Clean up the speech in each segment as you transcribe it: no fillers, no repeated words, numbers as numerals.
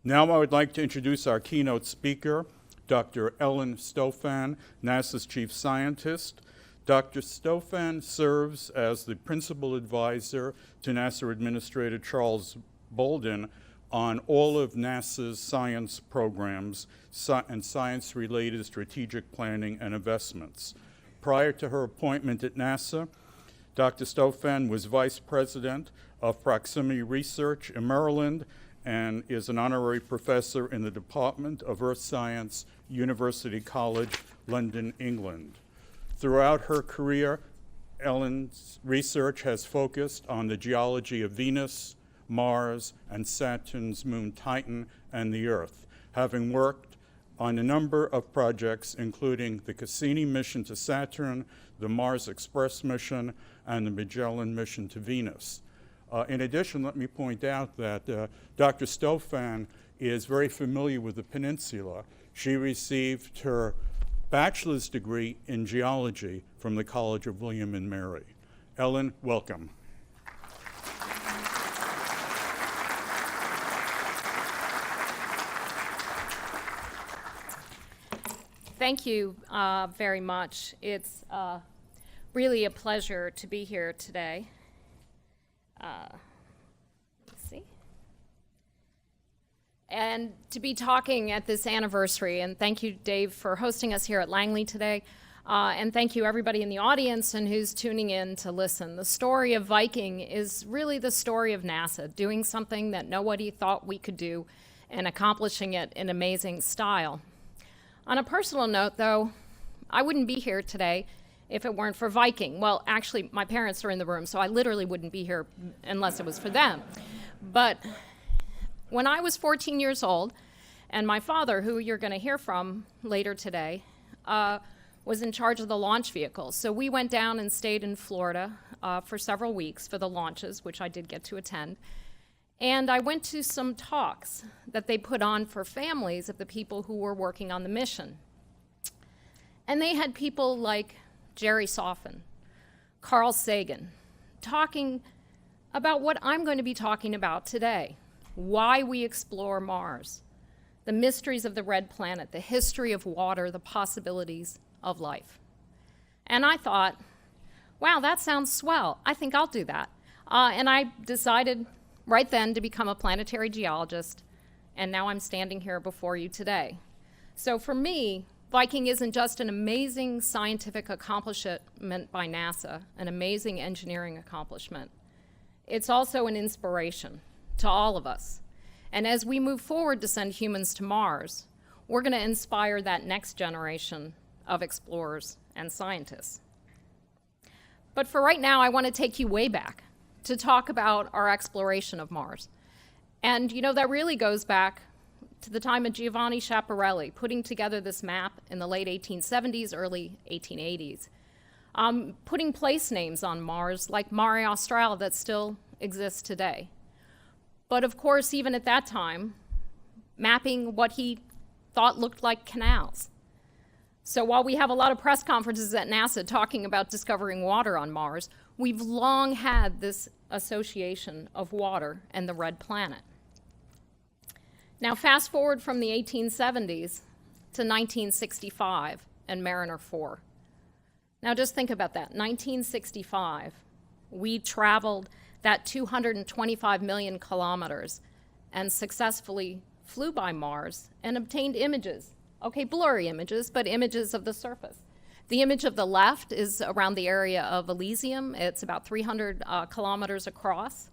Now I would like to introduce our keynote speaker, Dr. Ellen Stofan, NASA's chief scientist. Dr. Stofan serves as the principal advisor to NASA Administrator Charles Bolden on all of NASA's science programs and science-related strategic planning and investments. Prior to her appointment at NASA, Dr. Stofan was vice president of proximity research in Maryland and is an honorary professor in the Department of Earth Science, University College, London, England. Throughout her career, Ellen's research has focused on the geology of Venus, Mars, and Saturn's moon Titan, and the Earth, having worked on a number of projects, including the Cassini mission to Saturn, the Mars Express mission, and the Magellan mission to Venus. In addition, let me point out that Dr. Stofan is very familiar with the peninsula. She received her bachelor's degree in geology from the College of William and Mary. Ellen, welcome. Thank you very much. It's really a pleasure to be here today. Let's see. And to be talking at this anniversary, and thank you, Dave, for hosting us here at Langley today. And thank you, everybody in the audience and who's tuning in to listen. The story of Viking is really the story of NASA, doing something that nobody thought we could do and accomplishing it in amazing style. On a personal note, though, I wouldn't be here today if it weren't for Viking. Well, actually, my parents are in the room, so I literally wouldn't be here unless it was for them. But when I was 14 years old, and my father, who you're going to hear from later today, was in charge of the launch vehicles. So we went down and stayed in Florida for several weeks for the launches, which I did get to attend. And I went to some talks that they put on for families of the people who were working on the mission. And they had people like Jerry Stofan, Carl Sagan, talking about what I'm going to be talking about today: why we explore Mars, the mysteries of the red planet, the history of water, the possibilities of life. And I thought, wow, that sounds swell. I think I'll do that. And I decided right then to become a planetary geologist, and now I'm standing here before you today. So for me, Viking isn't just an amazing scientific accomplishment by NASA, an amazing engineering accomplishment. It's also an inspiration to all of us. And as we move forward to send humans to Mars, we're going to inspire that next generation of explorers and scientists. But for right now, I want to take you way back to talk about our exploration of Mars. And you know, that really goes back to the time of Giovanni Schiaparelli putting together this map in the late 1870s, early 1880s, putting place names on Mars like Mare Australe that still exists today. But of course, even at that time, mapping what he thought looked like canals. So while we have a lot of press conferences at NASA talking about discovering water on Mars, we've long had this association of water and the red planet. Now, fast forward from the 1870s to 1965 and Mariner 4. Now, just think about that. 1965, we traveled that 225 million kilometers and successfully flew by Mars and obtained images. Okay, blurry images, but images of the surface. The image of the left is around the area of Elysium. It's about 300 kilometers across.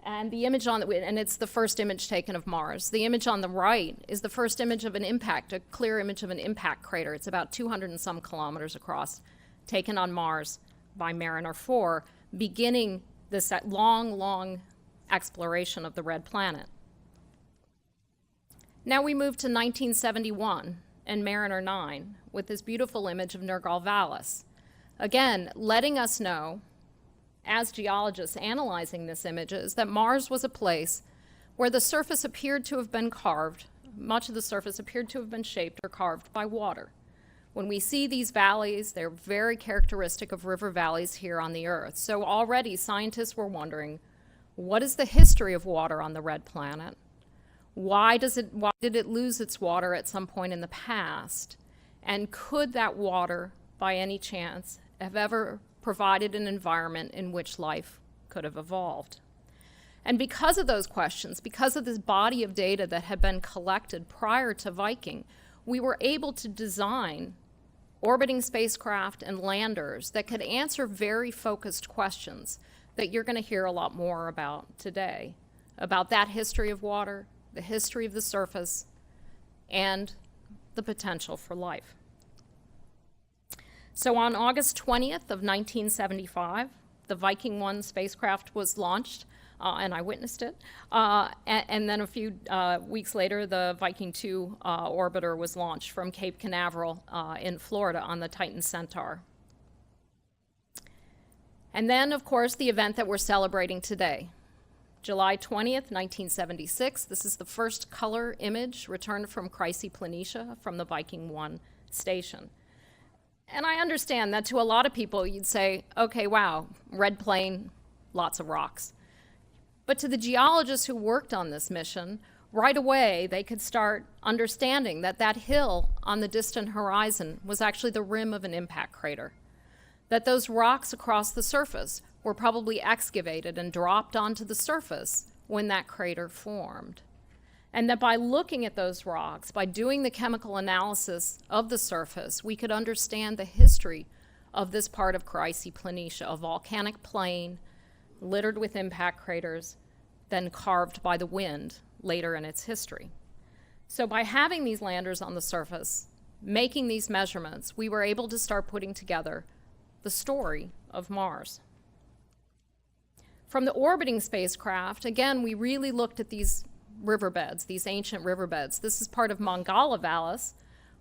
And the image and it's the first image taken of Mars. The image on the right is the first image of an impact, a clear image of an impact crater. It's about 200 and some kilometers across, taken on Mars by Mariner 4, beginning this long, long exploration of the red planet. Now we move to 1971 and Mariner 9 with this beautiful image of Nergal Vallis. Again, letting us know, as geologists analyzing this image, is that Mars was a place where the surface appeared to have been carved, much of the surface appeared to have been shaped or carved by water. When we see these valleys, they're very characteristic of river valleys here on the Earth. So already scientists were wondering, what is the history of water on the red planet? Why did it lose its water at some point in the past? And could that water, by any chance, have ever provided an environment in which life could have evolved? And because of those questions, because of this body of data that had been collected prior to Viking, we were able to design orbiting spacecraft and landers that could answer very focused questions that you're going to hear a lot more about today, about that history of water, the history of the surface, and the potential for life. So on August 20th of 1975, the Viking 1 spacecraft was launched, and I witnessed it. And then a few weeks later, the Viking 2 orbiter was launched from Cape Canaveral in Florida on the Titan Centaur. And then, of course, the event that we're celebrating today, July 20th, 1976. This is the first color image returned from Chryse Planitia from the Viking 1 station. And I understand that to a lot of people, you'd say, okay, wow, red plain, lots of rocks. But to the geologists who worked on this mission, right away they could start understanding that that hill on the distant horizon was actually the rim of an impact crater, that those rocks across the surface were probably excavated and dropped onto the surface when that crater formed. And that by looking at those rocks, by doing the chemical analysis of the surface, we could understand the history of this part of Chryse Planitia, a volcanic plain littered with impact craters, then carved by the wind later in its history. So by having these landers on the surface, making these measurements, we were able to start putting together the story of Mars. From the orbiting spacecraft, again, we really looked at these riverbeds, these ancient riverbeds. This is part of Mangala Vallis,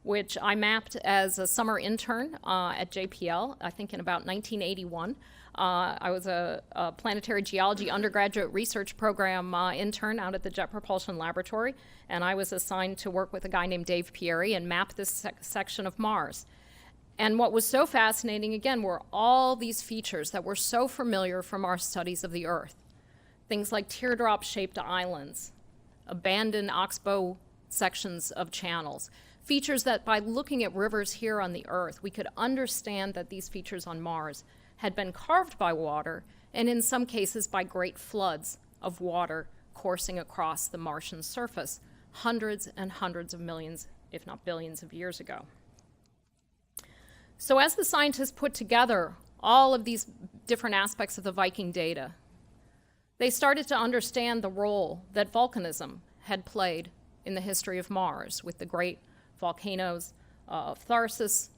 which I mapped as a summer intern at JPL, I think in about 1981. I was a planetary geology undergraduate research program intern out at the Jet Propulsion Laboratory, and I was assigned to work with a guy named Dave Pieri and map this section of Mars. And what was so fascinating, again, were all these features that were so familiar from our studies of the Earth. Things like teardrop-shaped islands, abandoned oxbow sections of channels, features that by looking at rivers here on the Earth, we could understand that these features on Mars had been carved by water, and in some cases by great floods of water coursing across the Martian surface hundreds and hundreds of millions, if not billions of years ago. So as the scientists put together all of these different aspects of the Viking data, they started to understand the role that volcanism had played in the history of Mars, with the great volcanoes of Tharsis,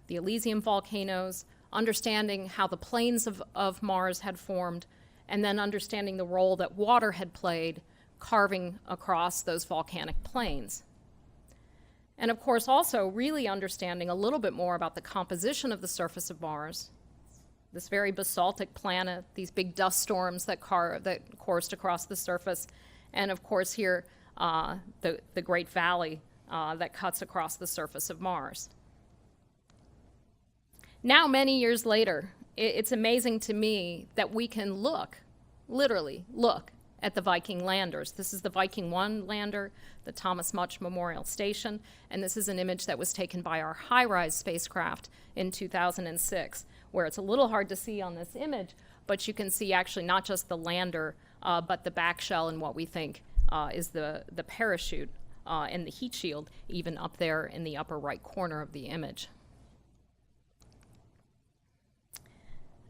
the Elysium volcanoes, understanding how the plains of Mars had formed, and then understanding the role that water had played carving across those volcanic plains. And of course, also really understanding a little bit more about the composition of the surface of Mars, this very basaltic planet, these big dust storms that coursed across the surface, and of course here, the Great Valley that cuts across the surface of Mars. Now, many years later, it's amazing to me that we can literally look at the Viking landers. This is the Viking 1 lander, the Thomas Much Memorial Station, and this is an image that was taken by our HiRISE spacecraft in 2006, where it's a little hard to see on this image, but you can see actually not just the lander, but the back shell and what we think is the parachute and the heat shield, even up there in the upper right corner of the image.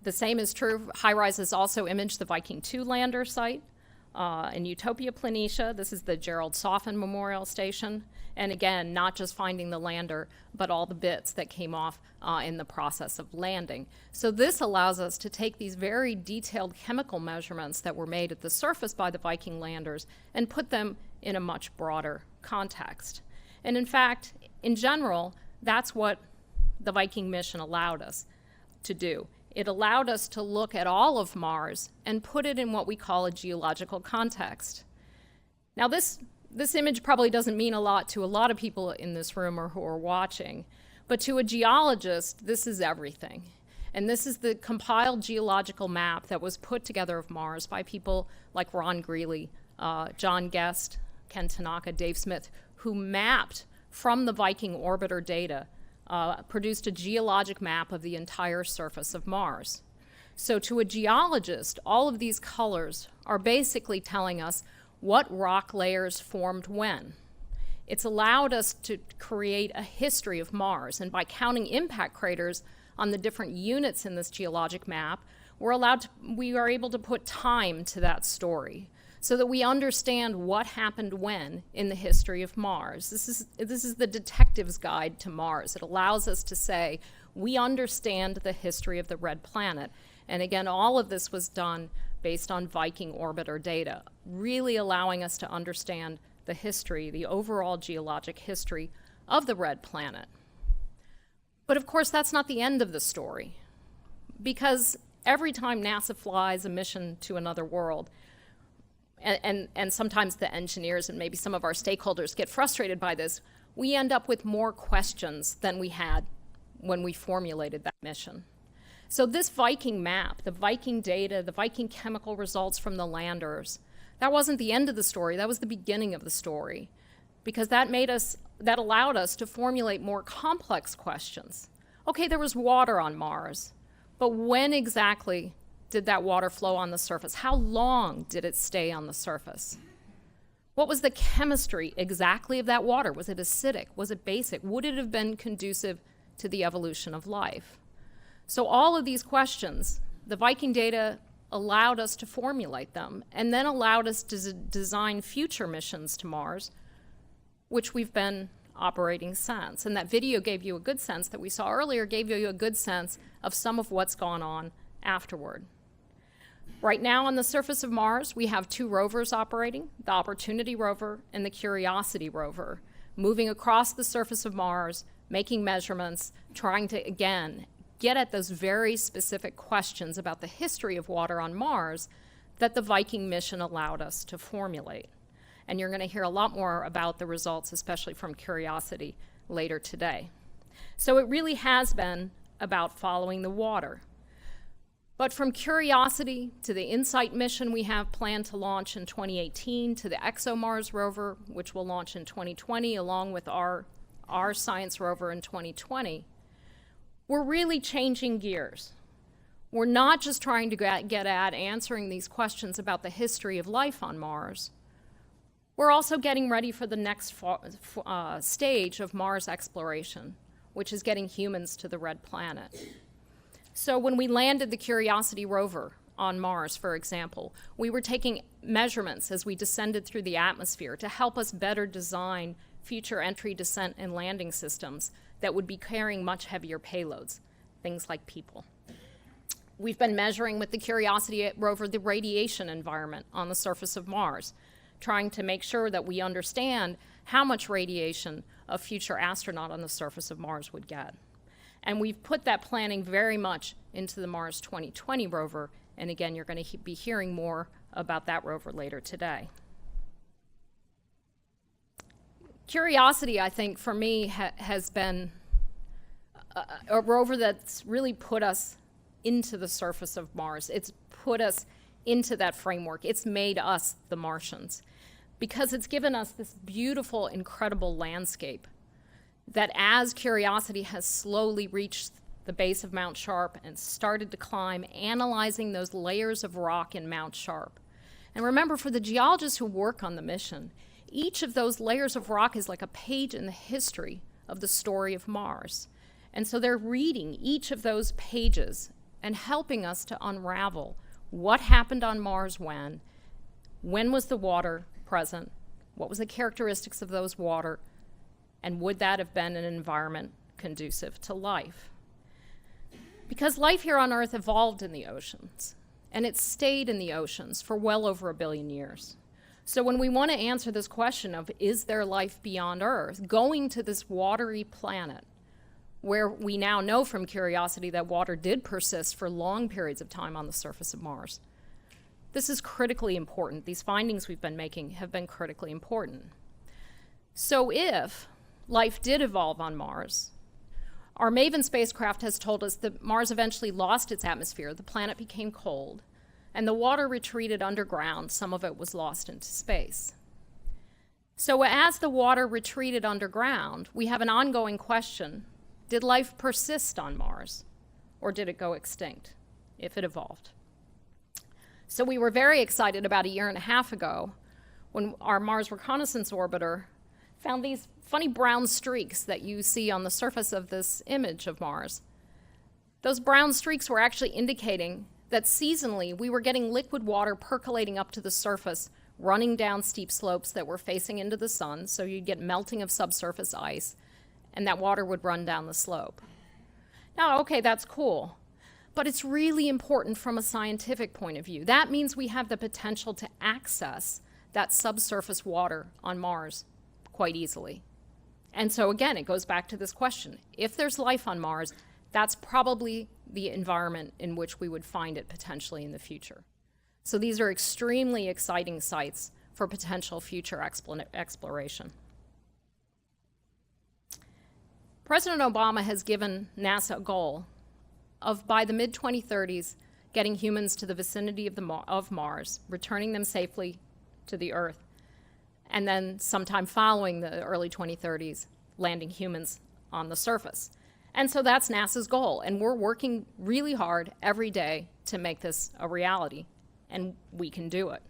The same is true. HiRISE has also imaged the Viking 2 lander site in Utopia Planitia. This is the Gerald Stofan Memorial Station. And again, not just finding the lander, but all the bits that came off in the process of landing. So this allows us to take these very detailed chemical measurements that were made at the surface by the Viking landers and put them in a much broader context. And in fact, in general, that's what the Viking mission allowed us to do. It allowed us to look at all of Mars and put it in what we call a geological context. Now, this image probably doesn't mean a lot to a lot of people in this room or who are watching, but to a geologist, this is everything. And this is the compiled geological map that was put together of Mars by people like Ron Greeley, John Guest, Ken Tanaka, Dave Smith, who mapped from the Viking orbiter data, produced a geologic map of the entire surface of Mars. So to a geologist, all of these colors are basically telling us what rock layers formed when. It's allowed us to create a history of Mars, and by counting impact craters on the different units in this geologic map, we are able to put time to that story so that we understand what happened when in the history of Mars. This is the detective's guide to Mars. It allows us to say, we understand the history of the red planet. And again, all of this was done based on Viking orbiter data, really allowing us to understand the history, the overall geologic history of the red planet. But of course, that's not the end of the story, because every time NASA flies a mission to another world, and sometimes the engineers and maybe some of our stakeholders get frustrated by this, we end up with more questions than we had when we formulated that mission. So this Viking map, the Viking data, the Viking chemical results from the landers, that wasn't the end of the story, that was the beginning of the story, because that allowed us to formulate more complex questions. Okay, there was water on Mars, but when exactly did that water flow on the surface? How long did it stay on the surface? What was the chemistry exactly of that water? Was it acidic? Was it basic? Would it have been conducive to the evolution of life? So all of these questions, the Viking data allowed us to formulate them, and then allowed us to design future missions to Mars, which we've been operating since. And that video gave you a good sense that we saw earlier, gave you a good sense of some of what's gone on afterward. Right now on the surface of Mars, we have two rovers operating, the Opportunity rover and the Curiosity rover, moving across the surface of Mars, making measurements, trying to, again, get at those very specific questions about the history of water on Mars that the Viking mission allowed us to formulate. And you're going to hear a lot more about the results, especially from Curiosity, later today. So it really has been about following the water. But from Curiosity to the InSight mission we have planned to launch in 2018, to the ExoMars rover, which will launch in 2020, along with our science rover in 2020, we're really changing gears. We're not just trying to get at answering these questions about the history of life on Mars. We're also getting ready for the next stage of Mars exploration, which is getting humans to the red planet. So when we landed the Curiosity rover on Mars, for example, we were taking measurements as we descended through the atmosphere to help us better design future entry, descent, and landing systems that would be carrying much heavier payloads, things like people. We've been measuring with the Curiosity rover the radiation environment on the surface of Mars, trying to make sure that we understand how much radiation a future astronaut on the surface of Mars would get. And we've put that planning very much into the Mars 2020 rover, and again, you're going to be hearing more about that rover later today. Curiosity, I think, for me, has been a rover that's really put us into the surface of Mars. It's put us into that framework. It's made us the Martians, because it's given us this beautiful, incredible landscape that as Curiosity has slowly reached the base of Mount Sharp and started to climb, analyzing those layers of rock in Mount Sharp. And remember, for the geologists who work on the mission, each of those layers of rock is like a page in the history of the story of Mars. And so they're reading each of those pages and helping us to unravel what happened on Mars when was the water present, what was the characteristics of those water, and would that have been an environment conducive to life? Because life here on Earth evolved in the oceans, and it stayed in the oceans for well over 1 billion years. So when we want to answer this question of, is there life beyond Earth, going to this watery planet, where we now know from Curiosity that water did persist for long periods of time on the surface of Mars, this is critically important. These findings we've been making have been critically important. So if life did evolve on Mars, our MAVEN spacecraft has told us that Mars eventually lost its atmosphere, the planet became cold, and the water retreated underground. Some of it was lost into space. So as the water retreated underground, we have an ongoing question. Did life persist on Mars, or did it go extinct if it evolved? So we were very excited about a year and a half ago when our Mars Reconnaissance Orbiter found these funny brown streaks that you see on the surface of this image of Mars. Those brown streaks were actually indicating that seasonally we were getting liquid water percolating up to the surface, running down steep slopes that were facing into the sun, so you'd get melting of subsurface ice, and that water would run down the slope. Now, okay, that's cool, but it's really important from a scientific point of view. That means we have the potential to access that subsurface water on Mars quite easily. And so again, it goes back to this question. If there's life on Mars, that's probably the environment in which we would find it potentially in the future. So these are extremely exciting sites for potential future exploration. President Obama has given NASA a goal of, by the mid-2030s, getting humans to the vicinity of Mars, returning them safely to the Earth, and then sometime following the early 2030s, landing humans on the surface. And so that's NASA's goal, and we're working really hard every day to make this a reality, and we can do it.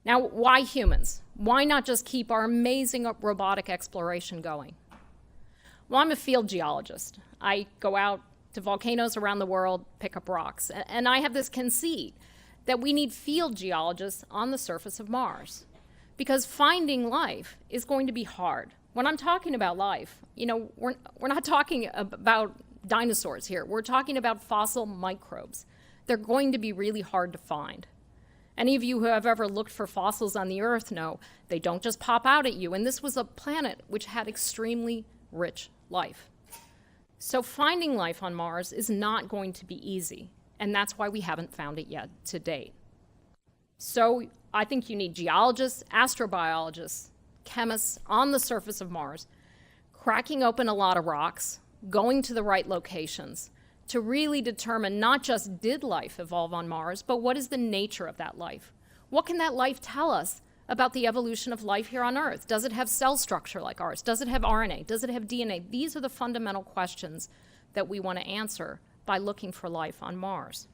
Now, why humans? Why not just keep our amazing robotic exploration going? Well, I'm a field geologist. I go out to volcanoes around the world, pick up rocks, and I have this conceit that we need field geologists on the surface of Mars, because finding life is going to be hard. When I'm talking about life, we're not talking about dinosaurs here. We're talking about fossil microbes. They're going to be really hard to find. Any of you who have ever looked for fossils on the Earth know they don't just pop out at you, and this was a planet which had extremely rich life. So finding life on Mars is not going to be easy, and that's why we haven't found it yet to date. So I think you need geologists, astrobiologists, chemists on the surface of Mars, cracking open a lot of rocks, going to the right locations to really determine not just did life evolve on Mars, but what is the nature of that life? What can that life tell us about the evolution of life here on Earth? Does it have cell structure like ours? Does it have RNA? Does it have DNA? These are the fundamental questions that we want to answer by looking for life on Mars.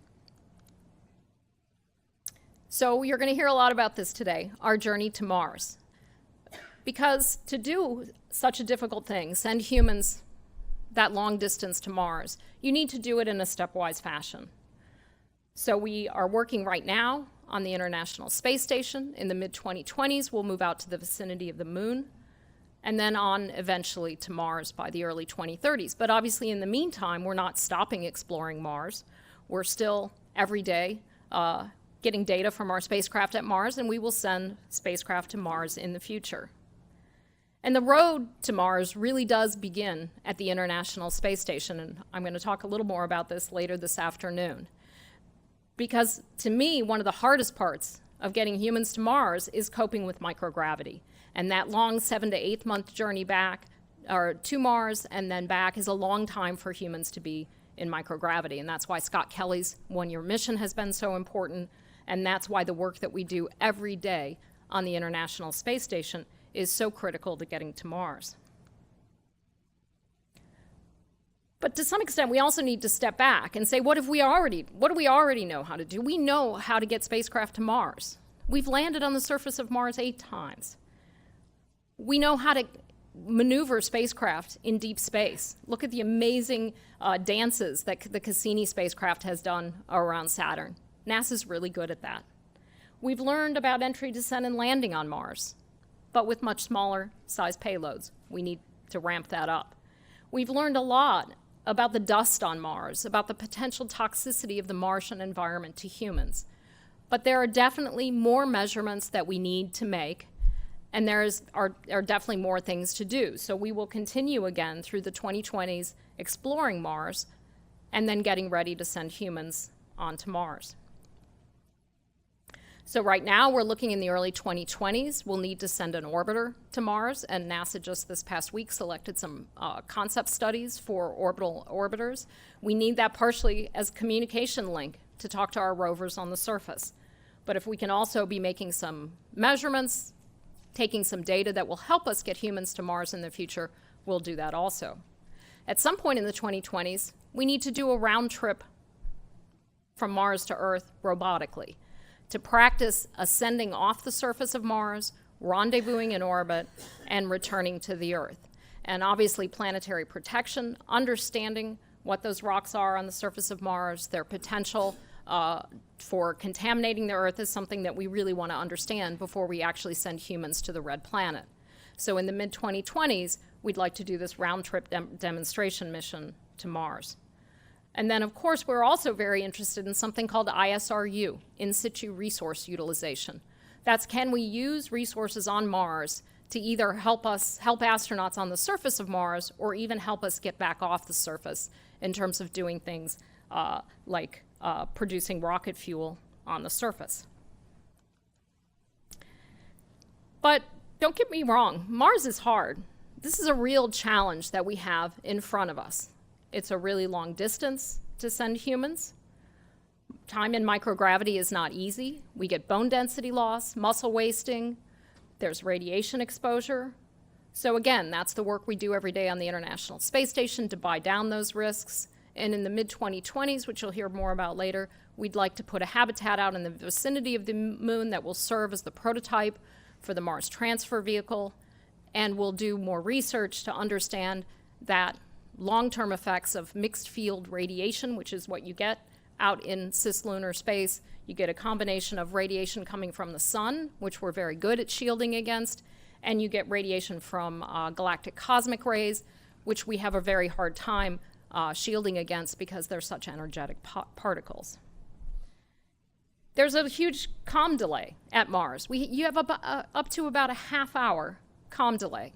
So you're going to hear a lot about this today, our journey to Mars. Because to do such a difficult thing, send humans that long distance to Mars, you need to do it in a stepwise fashion. So we are working right now on the International Space Station. In the mid-2020s, we'll move out to the vicinity of the Moon, and then on eventually to Mars by the early 2030s. But obviously in the meantime, we're not stopping exploring Mars. We're still every day getting data from our spacecraft at Mars, and we will send spacecraft to Mars in the future. And the road to Mars really does begin at the International Space Station, and I'm going to talk a little more about this later this afternoon. Because to me, one of the hardest parts of getting humans to Mars is coping with microgravity. And that long 7 to 8 month journey back, or to Mars and then back, is a long time for humans to be in microgravity. And that's why Scott Kelly's one-year mission has been so important, and that's why the work that we do every day on the International Space Station is so critical to getting to Mars. But to some extent, we also need to step back and say, what do we already know how to do? We know how to get spacecraft to Mars. We've landed on the surface of Mars 8 times. We know how to maneuver spacecraft in deep space. Look at the amazing dances that the Cassini spacecraft has done around Saturn. NASA's really good at that. We've learned about entry, descent, and landing on Mars, but with much smaller size payloads. We need to ramp that up. We've learned a lot about the dust on Mars, about the potential toxicity of the Martian environment to humans. But there are definitely more measurements that we need to make, and there are definitely more things to do. So we will continue again through the 2020s exploring Mars and then getting ready to send humans onto Mars. So right now, we're looking in the early 2020s. We'll need to send an orbiter to Mars, and NASA just this past week selected some concept studies for orbital orbiters. We need that partially as a communication link to talk to our rovers on the surface. But if we can also be making some measurements, taking some data that will help us get humans to Mars in the future, we'll do that also. At some point in the 2020s, we need to do a round trip from Mars to Earth robotically to practice ascending off the surface of Mars, rendezvousing in orbit, and returning to the Earth. And obviously planetary protection, understanding what those rocks are on the surface of Mars, their potential for contaminating the Earth is something that we really want to understand before we actually send humans to the red planet. So in the mid-2020s, we'd like to do this round-trip demonstration mission to Mars. And then, of course, we're also very interested in something called ISRU, in situ resource utilization. That's, can we use resources on Mars to either help astronauts on the surface of Mars or even help us get back off the surface in terms of doing things like producing rocket fuel on the surface. But don't get me wrong, Mars is hard. This is a real challenge that we have in front of us. It's a really long distance to send humans. Time in microgravity is not easy. We get bone density loss, muscle wasting, there's radiation exposure. So again, that's the work we do every day on the International Space Station to buy down those risks. And in the mid-2020s, which you'll hear more about later, we'd like to put a habitat out in the vicinity of the moon that will serve as the prototype for the Mars transfer vehicle. And we'll do more research to understand that long-term effects of mixed field radiation, which is what you get out in cislunar space. You get a combination of radiation coming from the sun, which we're very good at shielding against, and you get radiation from galactic cosmic rays, which we have a very hard time shielding against because they're such energetic particles. There's a huge comm delay at Mars. You have up to about a half-hour comm delay.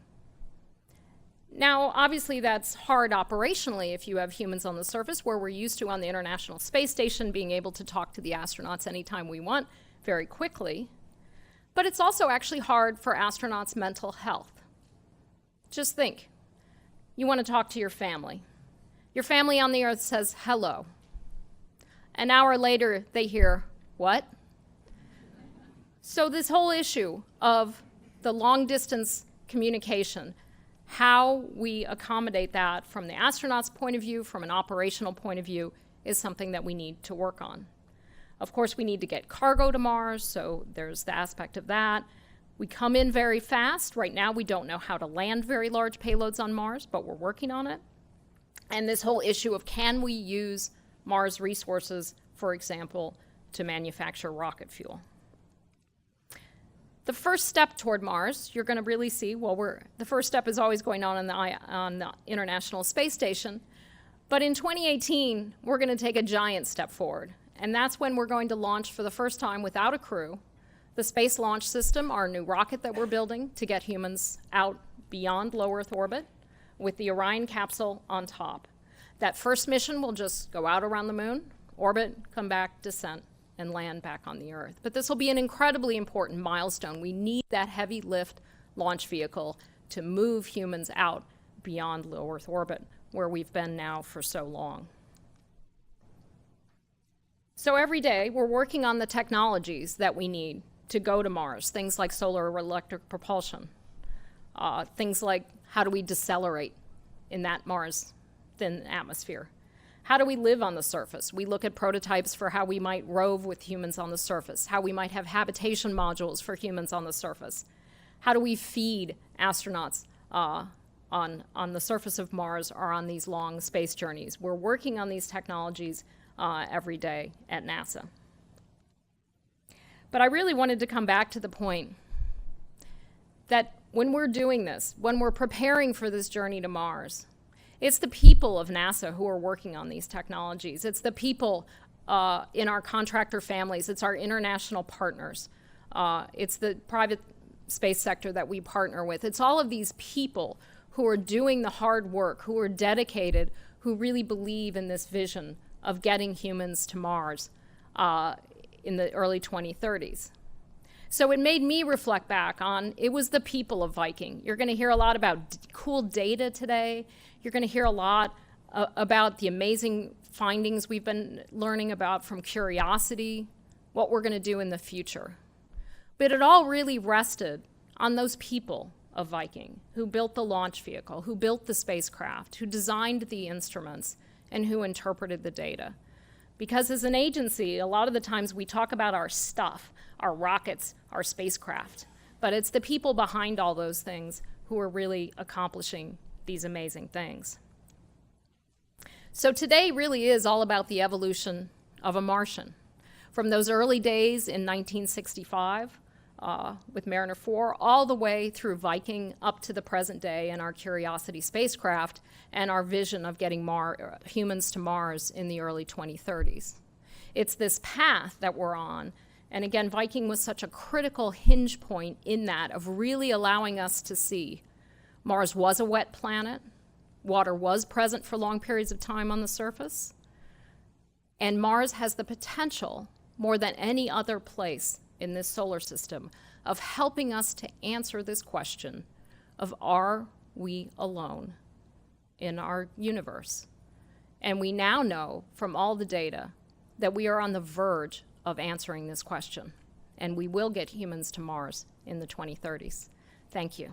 Now, obviously, that's hard operationally if you have humans on the surface, where we're used to on the International Space Station being able to talk to the astronauts anytime we want very quickly. But it's also actually hard for astronauts' mental health. Just think, you want to talk to your family. Your family on the Earth says hello. An hour later, they hear, what? So this whole issue of the long-distance communication, how we accommodate that from the astronaut's point of view, from an operational point of view, is something that we need to work on. Of course, we need to get cargo to Mars, so there's the aspect of that. We come in very fast. Right now, we don't know how to land very large payloads on Mars, but we're working on it. And this whole issue of, can we use Mars resources, for example, to manufacture rocket fuel? The first step toward Mars, you're going to really see, the first step is always going on the International Space Station. But in 2018, we're going to take a giant step forward. And that's when we're going to launch for the first time without a crew the Space Launch System, our new rocket that we're building to get humans out beyond low Earth orbit, with the Orion capsule on top. That first mission will just go out around the moon, orbit, come back, descent, and land back on the Earth. But this will be an incredibly important milestone. We need that heavy lift launch vehicle to move humans out beyond low Earth orbit, where we've been now for so long. So every day, we're working on the technologies that we need to go to Mars, things like solar or electric propulsion, things like how do we decelerate in that Mars thin atmosphere. How do we live on the surface? We look at prototypes for how we might rove with humans on the surface, how we might have habitation modules for humans on the surface. How do we feed astronauts on the surface of Mars or on these long space journeys? We're working on these technologies every day at NASA. But I really wanted to come back to the point that when we're doing this, when we're preparing for this journey to Mars, it's the people of NASA who are working on these technologies. It's the people in our contractor families. It's our international partners. It's the private space sector that we partner with. It's all of these people who are doing the hard work, who are dedicated, who really believe in this vision of getting humans to Mars in the early 2030s. So it made me reflect back on, it was the people of Viking. You're going to hear a lot about cool data today. You're going to hear a lot about the amazing findings we've been learning about from Curiosity, what we're going to do in the future. But it all really rested on those people of Viking who built the launch vehicle, who built the spacecraft, who designed the instruments, and who interpreted the data. Because as an agency, a lot of the times we talk about our stuff, our rockets, our spacecraft, but it's the people behind all those things who are really accomplishing these amazing things. So today really is all about the evolution of a Martian. From those early days in 1965 with Mariner 4, all the way through Viking up to the present day and our Curiosity spacecraft and our vision of getting humans to Mars in the early 2030s. It's this path that we're on. And again, Viking was such a critical hinge point in that of really allowing us to see Mars was a wet planet, water was present for long periods of time on the surface, and Mars has the potential, more than any other place in this solar system, of helping us to answer this question of are we alone in our universe? And we now know from all the data that we are on the verge of answering this question, and we will get humans to Mars in the 2030s. Thank you.